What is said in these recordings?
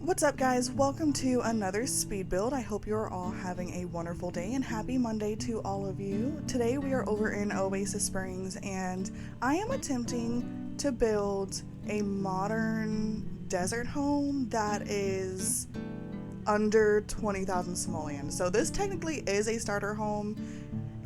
What's up, guys? Welcome to another speed build. I hope you're all having a wonderful day and happy Monday to all of you. Today we are over in Oasis Springs and I am attempting to build a modern desert home that is under 20,000 simoleons. So this technically is a starter home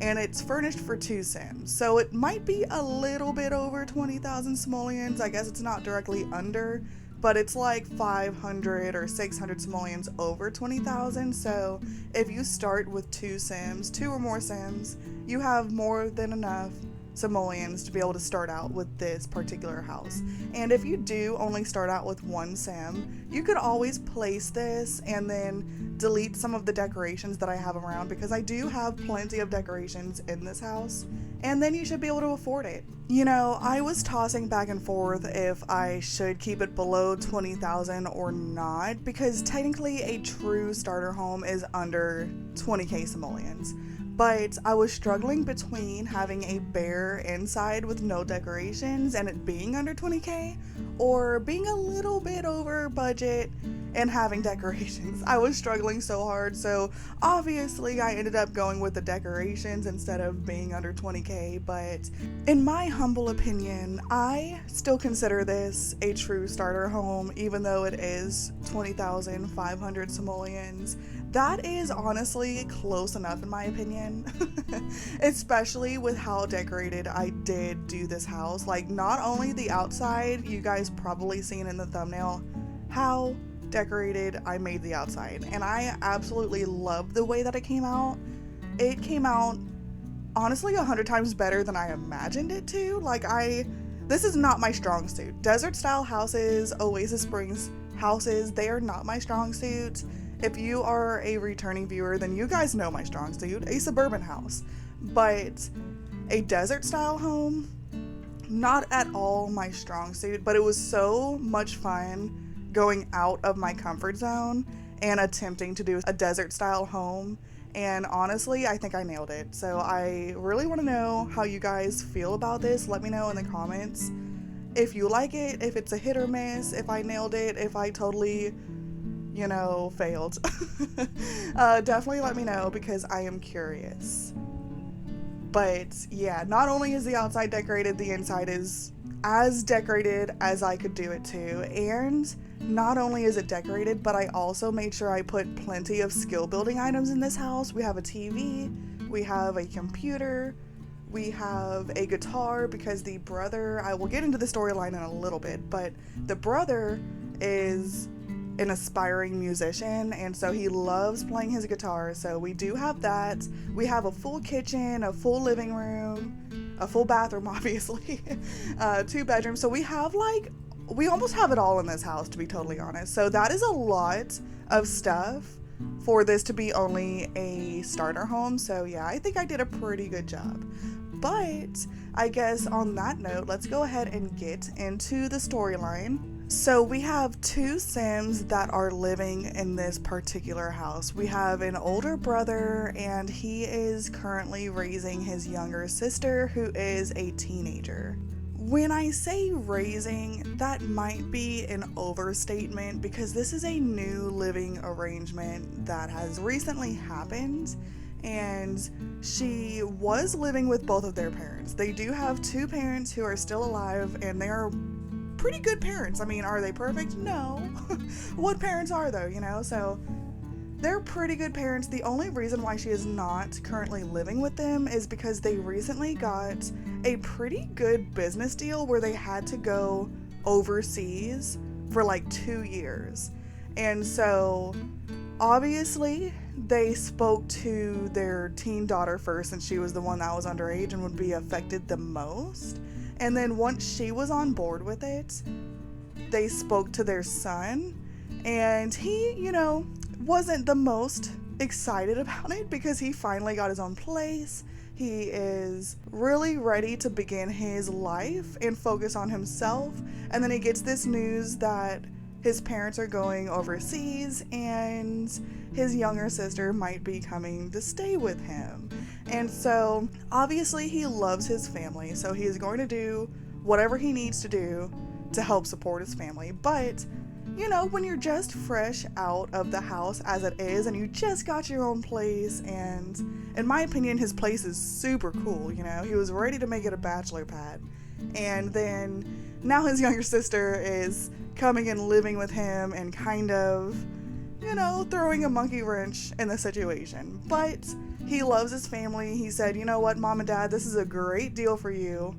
and it's furnished for 2 sims. So it might be a little bit over 20,000 simoleons. I guess it's not directly under, but it's like 500 or 600 simoleons over 20,000. So if you start with 2 sims, 2 or more sims, you have more than enough simoleons to be able to start out with this particular house. And if you do only start out with 1 sim, you could always place this and then delete some of the decorations that I have around, because I do have plenty of decorations in this house, and then you should be able to afford it. You know, I was tossing back and forth if I should keep it below 20,000 or not, because technically a true starter home is under 20k simoleons. But I was struggling between having a bare inside with no decorations and it being under 20k, or being a little bit over budget and having decorations. I was struggling so hard, so obviously I ended up going with the decorations instead of being under 20k, but in my humble opinion, I still consider this a true starter home, even though it is 20,500 simoleons. That is honestly close enough in my opinion, especially with how decorated I did do this house. Like, not only the outside, you guys probably seen in the thumbnail how decorated I made the outside, and I absolutely love the way that it came out. It came out honestly 100 times better than I imagined it to. This is not my strong suit. Desert style houses, Oasis Springs houses, they are not my strong suit. If you are a returning viewer, then you guys know my strong suit, a suburban house. But a desert style home, not at all my strong suit, but it was so much fun going out of my comfort zone and attempting to do a desert style home. And honestly, I think I nailed it. So I really want to know how you guys feel about this. Let me know in the comments if you like it, if it's a hit or miss, if I nailed it, if I totally, failed. Definitely let me know, because I am curious. But yeah, not only is the outside decorated, the inside is as decorated as I could do it too. And not only is it decorated, but I also made sure I put plenty of skill building items in this house. We have a TV, we have a computer, we have a guitar, because the brother, I will get into the storyline in a little bit, but the brother is an aspiring musician, and so he loves playing his guitar. So we do have that. We have a full kitchen, a full living room, a full bathroom, obviously, 2 bedrooms. So we almost have it all in this house, to be totally honest. So that is a lot of stuff for this to be only a starter home. So yeah, I think I did a pretty good job. But I guess on that note, let's go ahead and get into the storyline. So we have 2 sims that are living in this particular house. We have an older brother, and he is currently raising his younger sister, who is a teenager. When I say raising, that might be an overstatement, because this is a new living arrangement that has recently happened, and she was living with both of their parents. They do have 2 parents who are still alive, and they are pretty good parents. I mean, are they perfect? No. What parents are, though, So they're pretty good parents. The only reason why she is not currently living with them is because they recently got a pretty good business deal where they had to go overseas for like 2 years. And so obviously they spoke to their teen daughter first, and she was the one that was underage and would be affected the most. And then once she was on board with it, they spoke to their son, and he, wasn't the most excited about it, because he finally got his own place. He is really ready to begin his life and focus on himself. And then he gets this news that his parents are going overseas and his younger sister might be coming to stay with him. And so obviously he loves his family, so he is going to do whatever he needs to do to help support his family. But when you're just fresh out of the house as it is and you just got your own place, and in my opinion, his place is super cool, he was ready to make it a bachelor pad. And then now his younger sister is coming and living with him and kind of, throwing a monkey wrench in the situation. But he loves his family. He said, you know what, Mom and Dad, this is a great deal for you.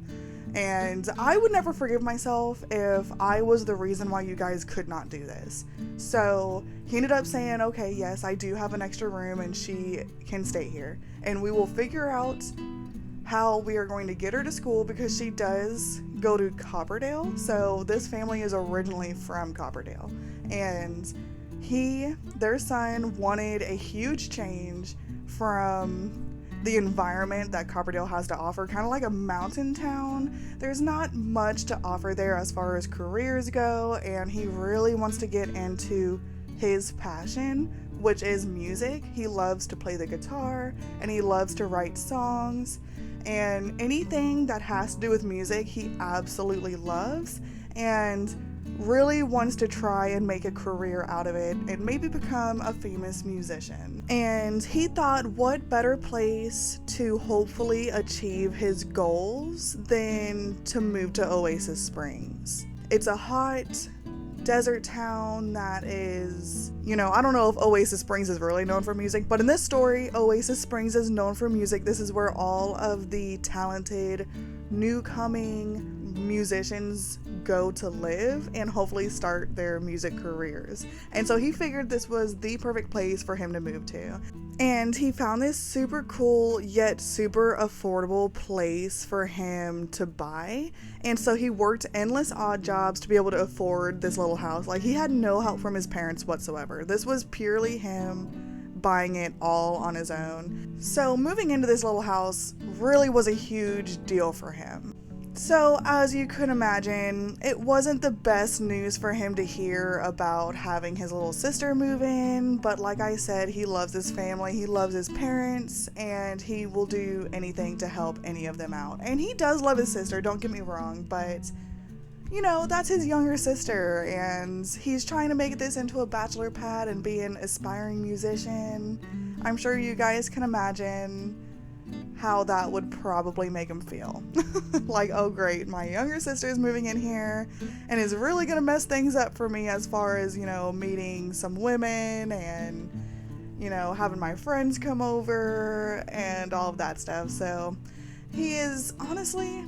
And I would never forgive myself if I was the reason why you guys could not do this. So he ended up saying, okay, yes, I do have an extra room and she can stay here. And we will figure out how we are going to get her to school, because she does go to Copperdale. So this family is originally from Copperdale. And their son wanted a huge change from the environment that Copperdale has to offer, kind of like a mountain town. There's not much to offer there as far as careers go, and he really wants to get into his passion, which is music. He loves to play the guitar and he loves to write songs, and anything that has to do with music he absolutely loves, and really wants to try and make a career out of it and maybe become a famous musician. And he thought, what better place to hopefully achieve his goals than to move to Oasis Springs. It's a hot desert town that is, I don't know if Oasis Springs is really known for music, but in this story, Oasis Springs is known for music. This is where all of the talented, new coming musicians go to live and hopefully start their music careers. And so he figured this was the perfect place for him to move to. And he found this super cool yet super affordable place for him to buy. And so he worked endless odd jobs to be able to afford this little house. Like, he had no help from his parents whatsoever. This was purely him buying it all on his own. So moving into this little house really was a huge deal for him. So, as you could imagine, it wasn't the best news for him to hear about having his little sister move in, but like I said, he loves his family, he loves his parents, and he will do anything to help any of them out. And he does love his sister, don't get me wrong, but, that's his younger sister, and he's trying to make this into a bachelor pad and be an aspiring musician. I'm sure you guys can imagine how that would probably make him feel. Like, oh great, my younger sister is moving in here and is really gonna mess things up for me as far as, meeting some women and, having my friends come over and all of that stuff. So he is honestly,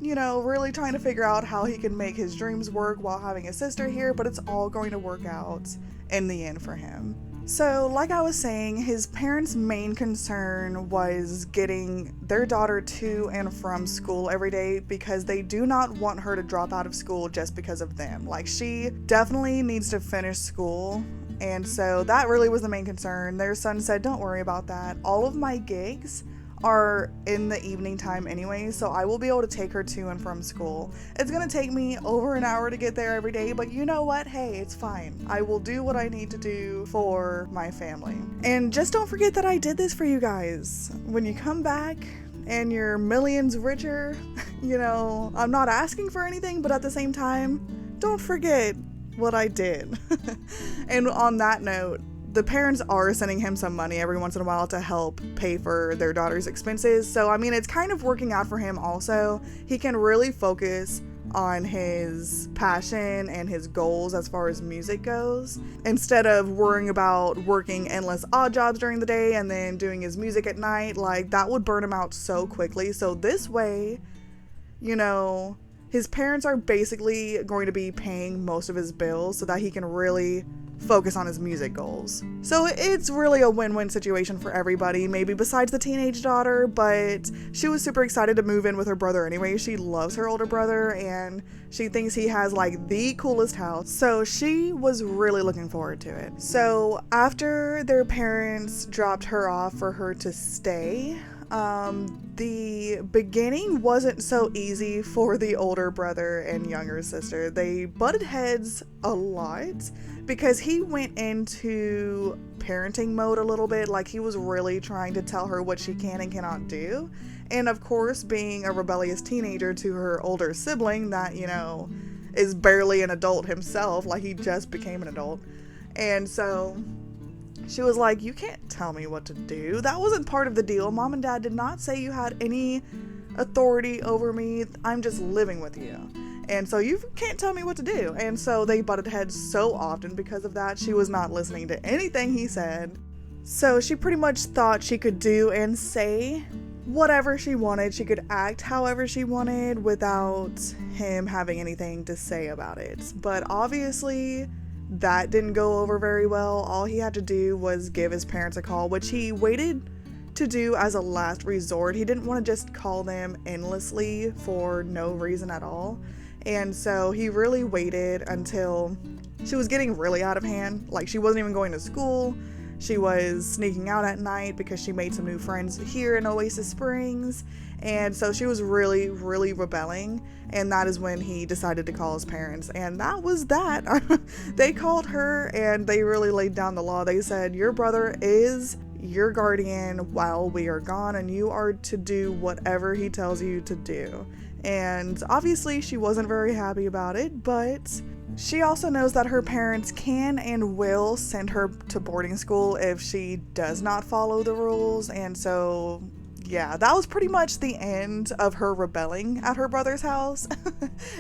really trying to figure out how he can make his dreams work while having a sister here, but it's all going to work out in the end for him. So, like I was saying, his parents' main concern was getting their daughter to and from school every day, because they do not want her to drop out of school just because of them. Like, she definitely needs to finish school, and so that really was the main concern. Their son said, don't worry about that. All of my gigs are in the evening time anyway, so I will be able to take her to and from school. It's gonna take me over an hour to get there every day, but you know what? Hey, it's fine. I will do what I need to do for my family. And just don't forget that I did this for you guys. When you come back and you're millions richer, I'm not asking for anything, but at the same time, don't forget what I did. And on that note, the parents are sending him some money every once in a while to help pay for their daughter's expenses. So, it's kind of working out for him also. He can really focus on his passion and his goals as far as music goes, instead of worrying about working endless odd jobs during the day and then doing his music at night. Like, that would burn him out so quickly. So this way, his parents are basically going to be paying most of his bills so that he can really focus on his music goals. So it's really a win-win situation for everybody, maybe besides the teenage daughter, but she was super excited to move in with her brother anyway. She loves her older brother and she thinks he has like the coolest house. So she was really looking forward to it. So after their parents dropped her off for her to stay, the beginning wasn't so easy for the older brother and younger sister. They butted heads a lot because he went into parenting mode a little bit. Like, he was really trying to tell her what she can and cannot do. And of course, being a rebellious teenager to her older sibling that, is barely an adult himself, like he just became an adult. And so she was like, you can't tell me what to do. That wasn't part of the deal. Mom and Dad did not say you had any authority over me. I'm just living with you. And so you can't tell me what to do. And so they butted heads so often because of that. She was not listening to anything he said. So she pretty much thought she could do and say whatever she wanted. She could act however she wanted without him having anything to say about it. But obviously that didn't go over very well. All he had to do was give his parents a call, which he waited to do as a last resort. He didn't want to just call them endlessly for no reason at all. And so he really waited until she was getting really out of hand. Like, she wasn't even going to school. She was sneaking out at night because she made some new friends here in Oasis Springs. And so she was really, really rebelling. And that is when he decided to call his parents. And that was that. They called her and they really laid down the law. They said, your brother is your guardian while we are gone, and you are to do whatever he tells you to do. And obviously she wasn't very happy about it, but she also knows that her parents can and will send her to boarding school if she does not follow the rules. And so yeah, that was pretty much the end of her rebelling at her brother's house.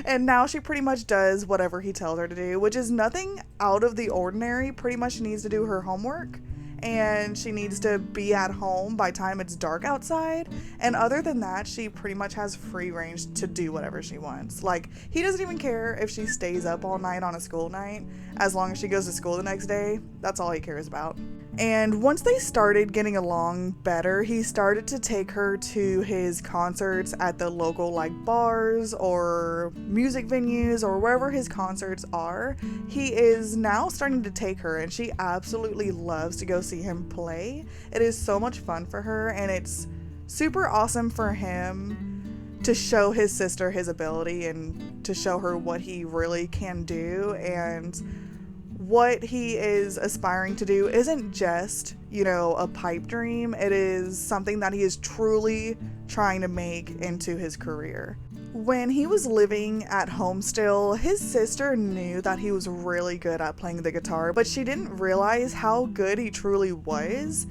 And now she pretty much does whatever he tells her to do, which is nothing out of the ordinary. Pretty much she needs to do her homework, and she needs to be at home by time it's dark outside. And other than that, she pretty much has free range to do whatever she wants. Like, he doesn't even care if she stays up all night on a school night. As long as she goes to school the next day, that's all he cares about. And once they started getting along better, he started to take her to his concerts at the local like bars or music venues or wherever his concerts are. He is now starting to take her, and she absolutely loves to go see him play. It is so much fun for her, and it's super awesome for him to show his sister his ability and to show her what he really can do. And what he is aspiring to do isn't just, a pipe dream. It is something that he is truly trying to make into his career. When he was living at home still, his sister knew that he was really good at playing the guitar, but she didn't realize how good he truly was.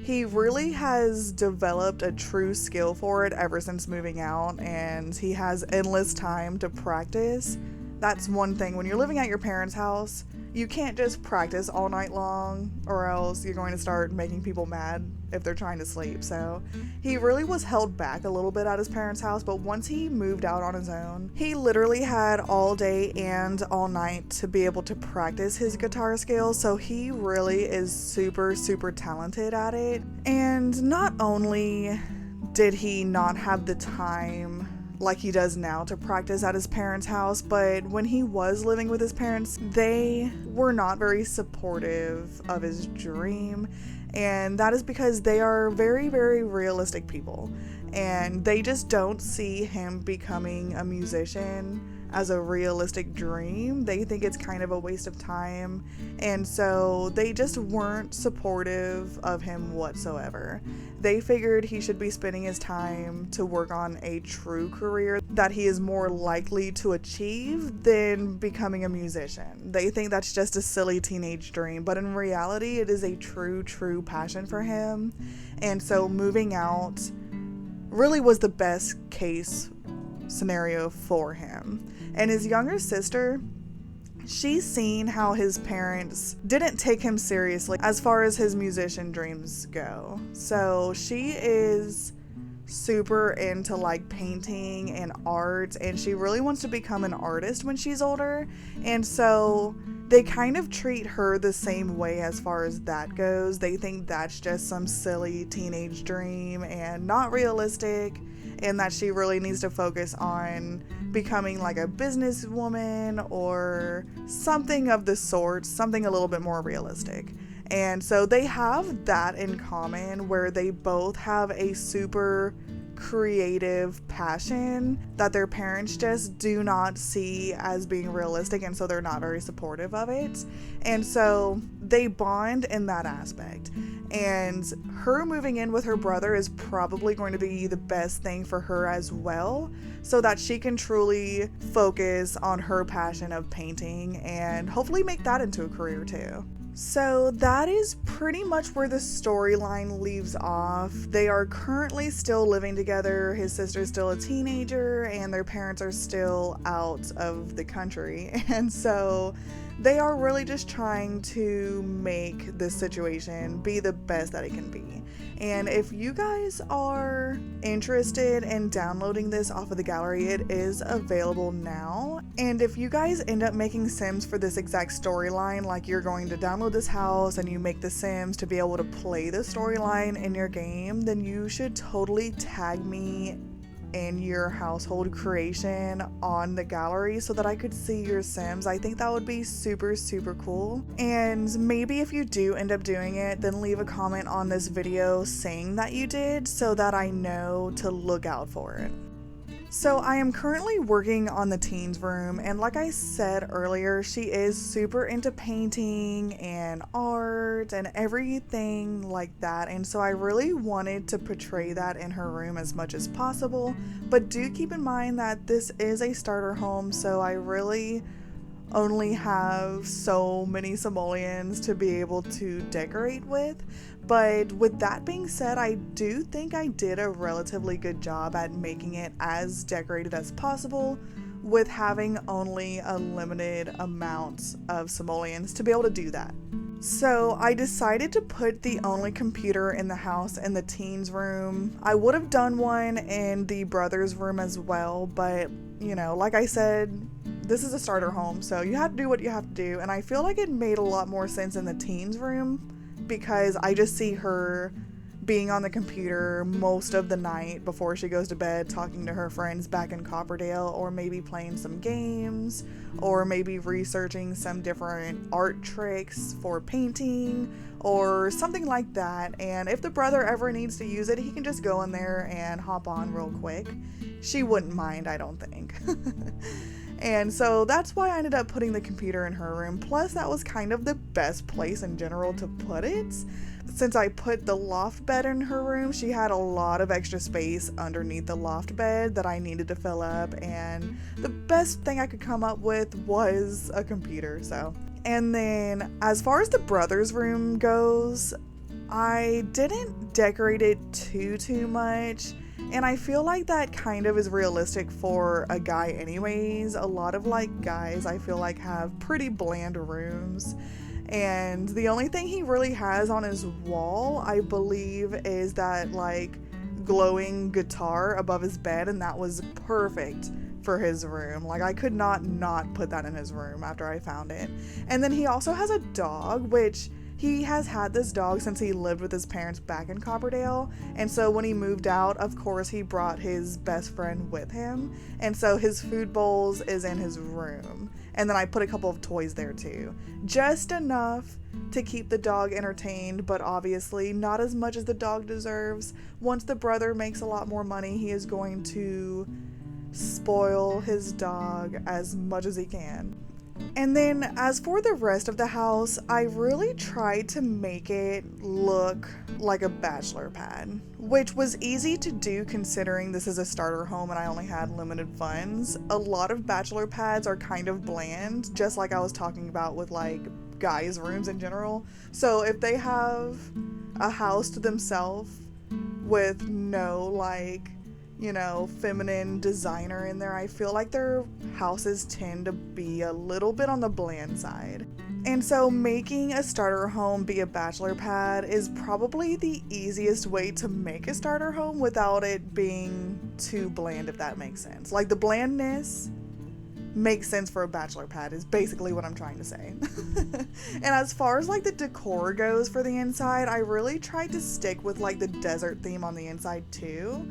He really has developed a true skill for it ever since moving out, and he has endless time to practice. That's one thing. When you're living at your parents' house, you can't just practice all night long, or else you're going to start making people mad if they're trying to sleep. So he really was held back a little bit at his parents' house, but once he moved out on his own, he literally had all day and all night to be able to practice his guitar skills. So he really is super, super talented at it. And not only did he not have the time like he does now to practice at his parents' house, but when he was living with his parents, they were not very supportive of his dream. And that is because they are very, very realistic people, and they just don't see him becoming a musician as a realistic dream. They think it's kind of a waste of time, and so they just weren't supportive of him whatsoever. They figured he should be spending his time to work on a true career that he is more likely to achieve than becoming a musician. They think that's just a silly teenage dream, but in reality, it is a true, true passion for him. And so moving out really was the best case scenario for him. And his younger sister, she's seen how his parents didn't take him seriously as far as his musician dreams go. So she is super into like painting and art, and she really wants to become an artist when she's older. And so they kind of treat her the same way as far as that goes. They think that's just some silly teenage dream and not realistic, and that she really needs to focus on becoming like a businesswoman or something of the sort, something a little bit more realistic. And so they have that in common, where they both have a super creative passion that their parents just do not see as being realistic, and so they're not very supportive of it. And so they bond in that aspect. And her moving in with her brother is probably going to be the best thing for her as well, so that she can truly focus on her passion of painting and hopefully make that into a career too. So that is pretty much where the storyline leaves off. They are currently still living together. His sister's still a teenager and their parents are still out of the country. And so they are really just trying to make this situation be the best that it can be. And if you guys are interested in downloading this off of the gallery, it is available now. And if you guys end up making Sims for this exact storyline, like you're going to download this house and you make the Sims to be able to play the storyline in your game, then you should totally tag me in your household creation on the gallery so that I could see your Sims. I think that would be super, super cool. And maybe if you do end up doing it, then leave a comment on this video saying that you did so that I know to look out for it. So I am currently working on the teens room, and like I said earlier, she is super into painting and art and everything like that, and so I really wanted to portray that in her room as much as possible. But do keep in mind that this is a starter home, so I really only have so many simoleons to be able to decorate with. But with that being said, I do think I did a relatively good job at making it as decorated as possible with having only a limited amount of simoleons to be able to do that. So I decided to put the only computer in the house in the teens room. I would have done one in the brothers room as well, but you know, like I said, this is a starter home, so you have to do what you have to do. And I feel like it made a lot more sense in the teens room because I just see her being on the computer most of the night before she goes to bed, talking to her friends back in Copperdale, or maybe playing some games, or maybe researching some different art tricks for painting or something like that. And if the brother ever needs to use it, he can just go in there and hop on real quick. She wouldn't mind, I don't think. And so that's why I ended up putting the computer in her room. Plus, that was kind of the best place in general to put it. Since I put the loft bed in her room, she had a lot of extra space underneath the loft bed that I needed to fill up, and the best thing I could come up with was a computer. So, and then as far as the brothers room goes, I didn't decorate it too much. And I feel like that kind of is realistic for a guy anyways. A lot of like guys I feel like have pretty bland rooms. And the only thing he really has on his wall, I believe, is that like glowing guitar above his bed, and that was perfect for his room. Like I could not put that in his room after I found it. And then he also has a dog, which he has had this dog since he lived with his parents back in Copperdale, and so when he moved out, of course, he brought his best friend with him, and so his food bowls is in his room, and then I put a couple of toys there too. Just enough to keep the dog entertained, but obviously not as much as the dog deserves. Once the brother makes a lot more money, he is going to spoil his dog as much as he can. And then as for the rest of the house, I really tried to make it look like a bachelor pad, which was easy to do considering this is a starter home and I only had limited funds. A lot of bachelor pads are kind of bland, just like I was talking about with like guys' rooms in general. So if they have a house to themselves with no like, you know, feminine designer in there, I feel like their houses tend to be a little bit on the bland side. And so making a starter home be a bachelor pad is probably the easiest way to make a starter home without it being too bland, if that makes sense. Like the blandness makes sense for a bachelor pad is basically what I'm trying to say. And as far as like the decor goes for the inside, I really tried to stick with like the desert theme on the inside too.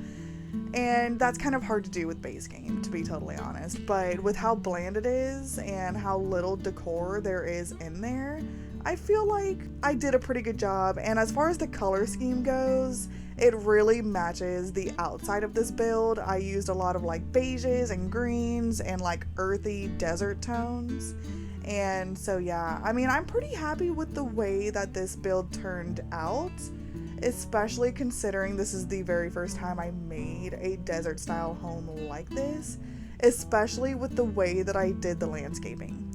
And that's kind of hard to do with base game, to be totally honest. But with how bland it is and how little decor there is in there, I feel like I did a pretty good job, and as far as the color scheme goes, it really matches the outside of this build. I used a lot of like beiges and greens and like earthy desert tones. And so yeah, I mean, I'm pretty happy with the way that this build turned out, especially considering this is the very first time I made a desert style home like this, especially with the way that I did the landscaping.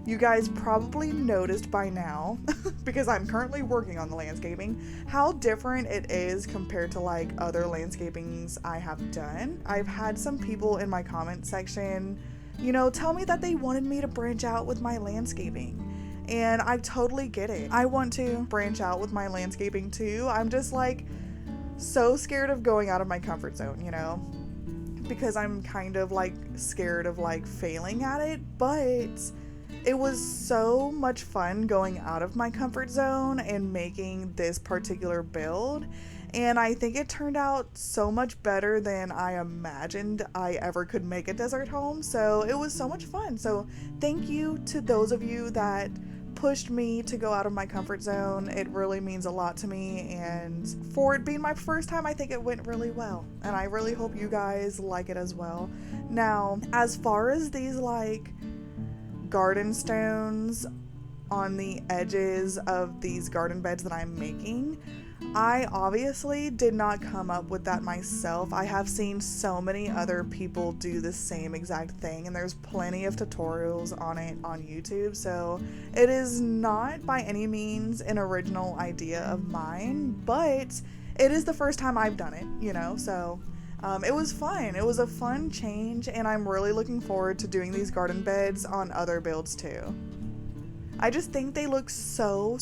You guys probably noticed by now, because I'm currently working on the landscaping, how different it is compared to like other landscapings I have done. I've had some people in my comment section, you know, tell me that they wanted me to branch out with my landscaping. And I totally get it. I want to branch out with my landscaping too. I'm just like so scared of going out of my comfort zone, you know, because I'm kind of like scared of like failing at it, but it was so much fun going out of my comfort zone and making this particular build. And I think it turned out so much better than I imagined I ever could make a desert home. So it was so much fun. So thank you to those of you that pushed me to go out of my comfort zone. It really means a lot to me. And for it being my first time, I think it went really well. And I really hope you guys like it as well. Now, as far as these like garden stones on the edges of these garden beds that I'm making, I obviously did not come up with that myself. I have seen so many other people do the same exact thing, and there's plenty of tutorials on it on YouTube, so it is not by any means an original idea of mine, but it is the first time I've done it, you know, so it was fun. It was a fun change, and I'm really looking forward to doing these garden beds on other builds too. I just think they look so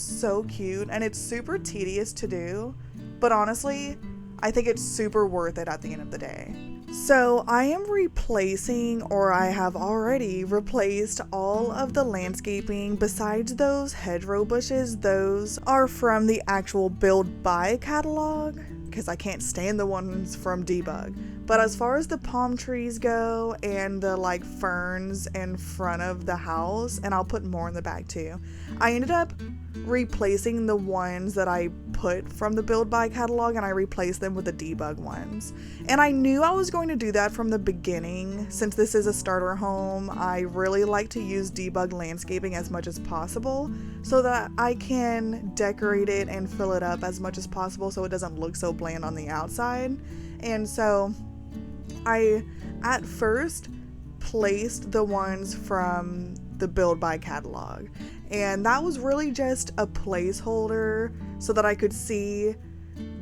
cute, and it's super tedious to do, but honestly, I think it's super worth it at the end of the day. So I am replacing, or I have already replaced, all of the landscaping besides those hedgerow bushes. Those are from the actual Build By catalog, because I can't stand the ones from Debug. But as far as the palm trees go and the like ferns in front of the house, and I'll put more in the back too, I ended up replacing the ones that I put from the Build By catalog, and I replaced them with the Debug ones. And I knew I was going to do that from the beginning. Since this is a starter home, I really like to use Debug landscaping as much as possible so that I can decorate it and fill it up as much as possible so it doesn't look so bland on the outside. And so I at first placed the ones from the Build By catalog, and that was really just a placeholder so that I could see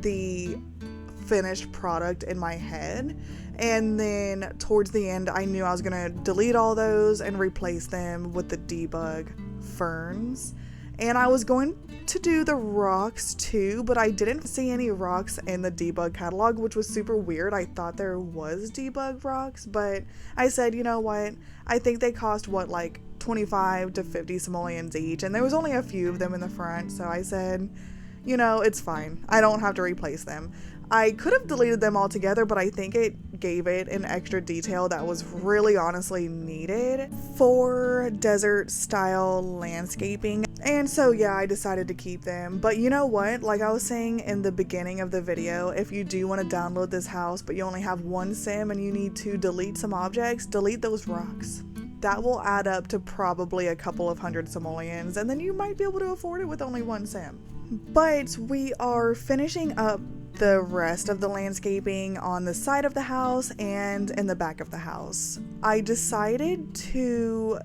the finished product in my head. And then towards the end, I knew I was gonna delete all those and replace them with the Debug ferns. And I was going to do the rocks too, but I didn't see any rocks in the Debug catalog, which was super weird. I thought there was Debug rocks, but I said, you know what? I think they cost what, like 25 to 50 simoleons each, and there was only a few of them in the front, so I said, you know, it's fine. I don't have to replace them. I could have deleted them altogether, but I think it gave it an extra detail that was really honestly needed for desert style landscaping. And so yeah, I decided to keep them. But you know what? Like I was saying in the beginning of the video, if you do want to download this house, but you only have one sim and you need to delete some objects, delete those rocks. That will add up to probably a couple of hundred simoleons, and then you might be able to afford it with only one sim. But we are finishing up the rest of the landscaping on the side of the house and in the back of the house. I decided to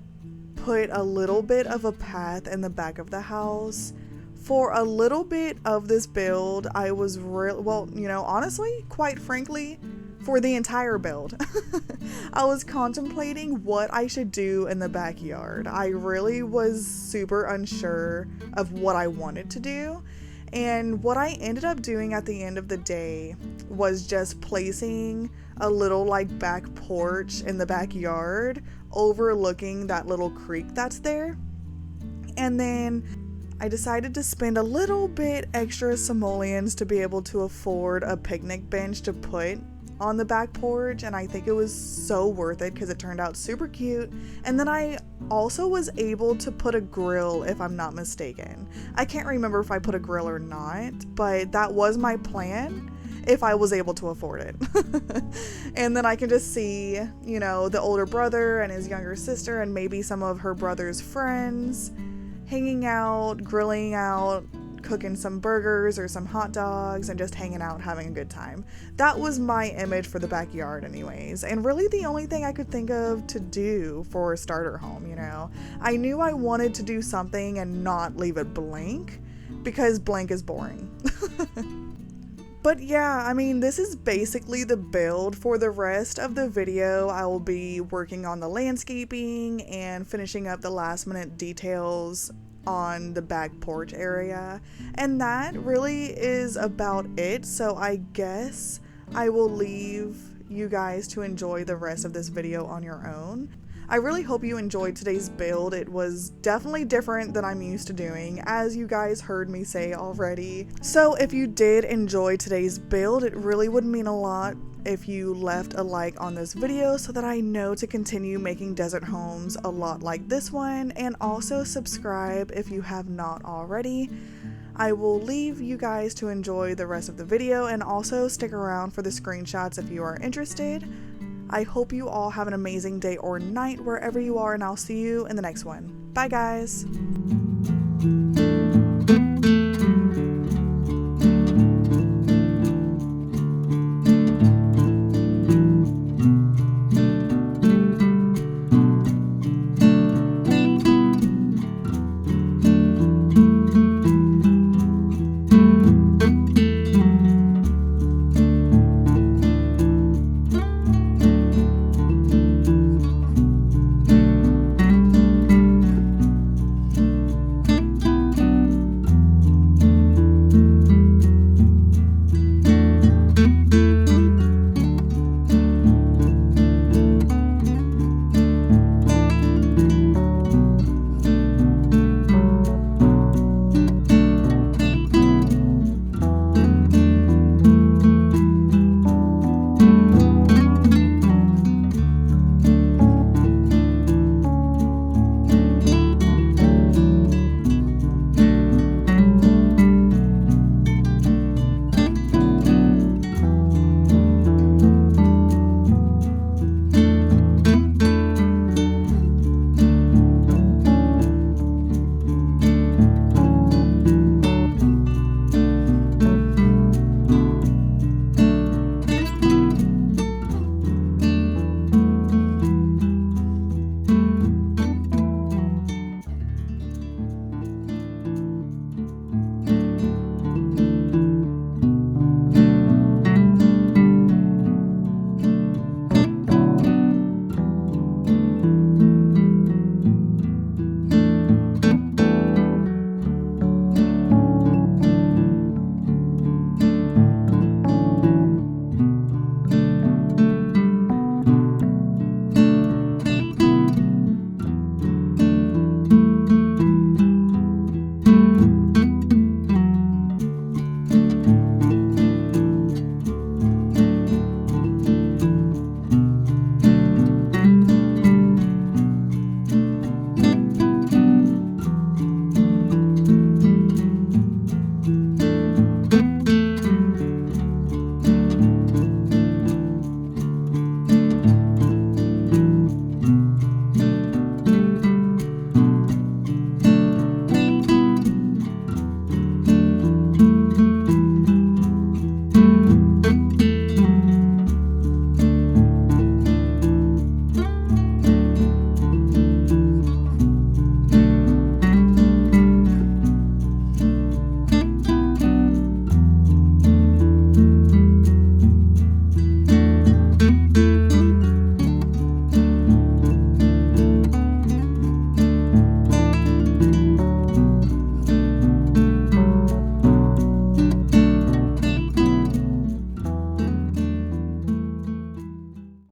put a little bit of a path in the back of the house. For a little bit of this build, I was well, you know, honestly, quite frankly, for the entire build, I was contemplating what I should do in the backyard. I really was super unsure of what I wanted to do. And what I ended up doing at the end of the day was just placing a little like back porch in the backyard overlooking that little creek that's there. And then I decided to spend a little bit extra simoleons to be able to afford a picnic bench to put on the back porch, and I think it was so worth it because it turned out super cute. And then I also was able to put a grill, if I'm not mistaken. I can't remember if I put a grill or not, but that was my plan if I was able to afford it. And then I can just see, you know, the older brother and his younger sister and maybe some of her brother's friends hanging out, grilling out, cooking some burgers or some hot dogs, and just hanging out, having a good time. That was my image for the backyard anyways, and really the only thing I could think of to do for a starter home, you know. I knew I wanted to do something and not leave it blank, because blank is boring. But yeah, I mean, this is basically the build. For the rest of the video, I will be working on the landscaping and finishing up the last minute details on the back porch area. And that really is about it. So I guess I will leave you guys to enjoy the rest of this video on your own. I really hope you enjoyed today's build. It was definitely different than I'm used to doing, as you guys heard me say already. So if you did enjoy today's build, it really would mean a lot if you left a like on this video so that I know to continue making desert homes a lot like this one, and also subscribe if you have not already. I will leave you guys to enjoy the rest of the video, and also stick around for the screenshots if you are interested. I hope you all have an amazing day or night wherever you are, and I'll see you in the next one. Bye guys!